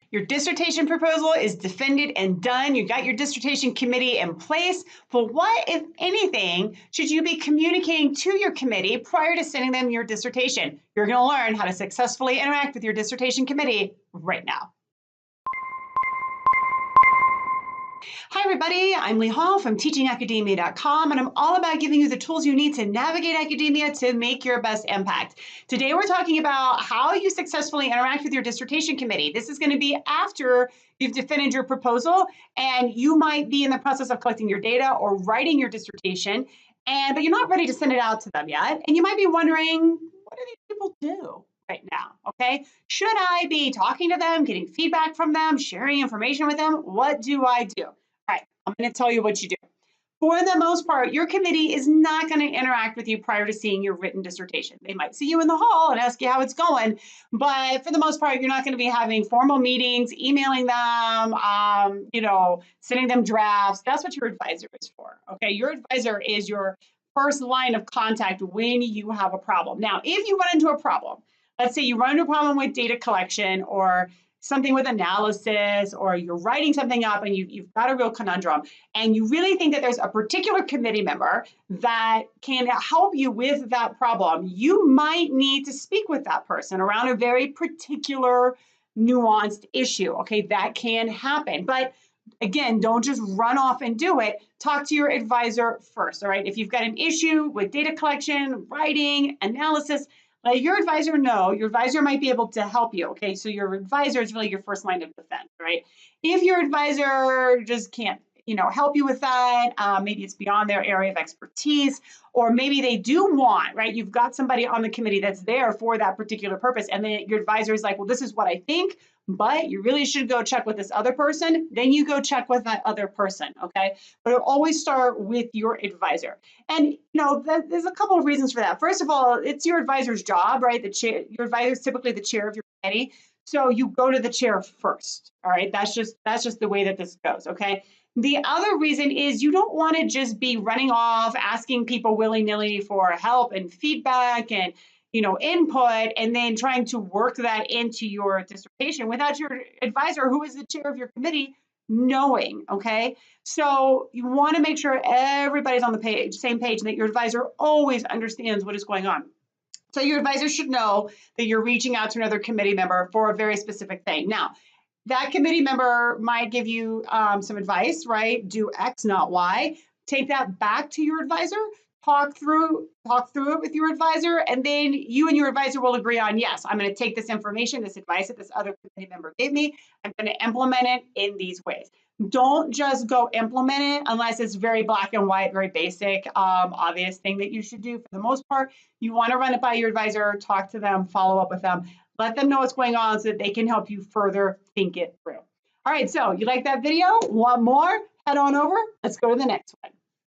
Your dissertation proposal is defended and done. You got your dissertation committee in place. But what, if anything, should you be communicating to your committee prior to sending them your dissertation? You're going to learn how to successfully interact with your dissertation committee right now. Hi everybody, I'm Leigh from teachingacademia.com, and I'm all about giving you the tools you need to navigate academia to make your best impact. Today we're talking about how you successfully interact with your dissertation committee. This is going to be after you've defended your proposal, and you might be in the process of collecting your data or writing your dissertation, but you're not ready to send it out to them yet, and you might be wondering, what do these people do right now? Okay, should I be talking to them, getting feedback from them, sharing information with them? What do I do? All right, I'm going to tell you what you do. For the most part, your committee is not going to interact with you prior to seeing your written dissertation. They might see you in the hall and ask you how it's going, but for the most part, you're not going to be having formal meetings, emailing them, sending them drafts. That's what your advisor is for. Okay, your advisor is your first line of contact when you have a problem. Now, if you run into a problem, let's say you run into a problem with data collection or something with analysis, or you're writing something up and you've got a real conundrum, and you really think that there's a particular committee member that can help you with that problem, you might need to speak with that person around a very particular nuanced issue. Okay, that can happen. But again, don't just run off and do it. Talk to your advisor first, all right? If you've got an issue with data collection, writing, analysis, let your advisor know. Your advisor might be able to help you, okay? So your advisor is really your first line of defense, right? If your advisor just can't, help you with that, maybe it's beyond their area of expertise, or maybe they do want, right? You've got somebody on the committee that's there for that particular purpose, and then your advisor is like, well, this is what I think, but you really should go check with this other person. Then you go check with that other person, okay? But it'll always start with your advisor. And, there's a couple of reasons for that. First of all, it's your advisor's job, right? Your advisor is typically the chair of your committee. So you go to the chair first, all right? That's just the way that this goes, okay? The other reason is you don't want to just be running off, asking people willy-nilly for help and feedback and, input, and then trying to work that into your dissertation without your advisor, who is the chair of your committee, knowing, okay? So you want to make sure everybody's on the same page, and that your advisor always understands what is going on. So your advisor should know that you're reaching out to another committee member for a very specific thing. Now, that committee member might give you some advice, right? Do X, not Y. Take that back to your advisor, talk through it with your advisor, and then you and your advisor will agree on, yes, I'm going to take this information, this advice that this other committee member gave me, I'm going to implement it in these ways. Don't just go implement it unless it's very black and white, very basic, obvious thing that you should do. For the most part, you want to run it by your advisor, talk to them, follow up with them. Let them know what's going on so that they can help you further think it through. All right, so you like that video? Want more? Head on over. Let's go to the next one.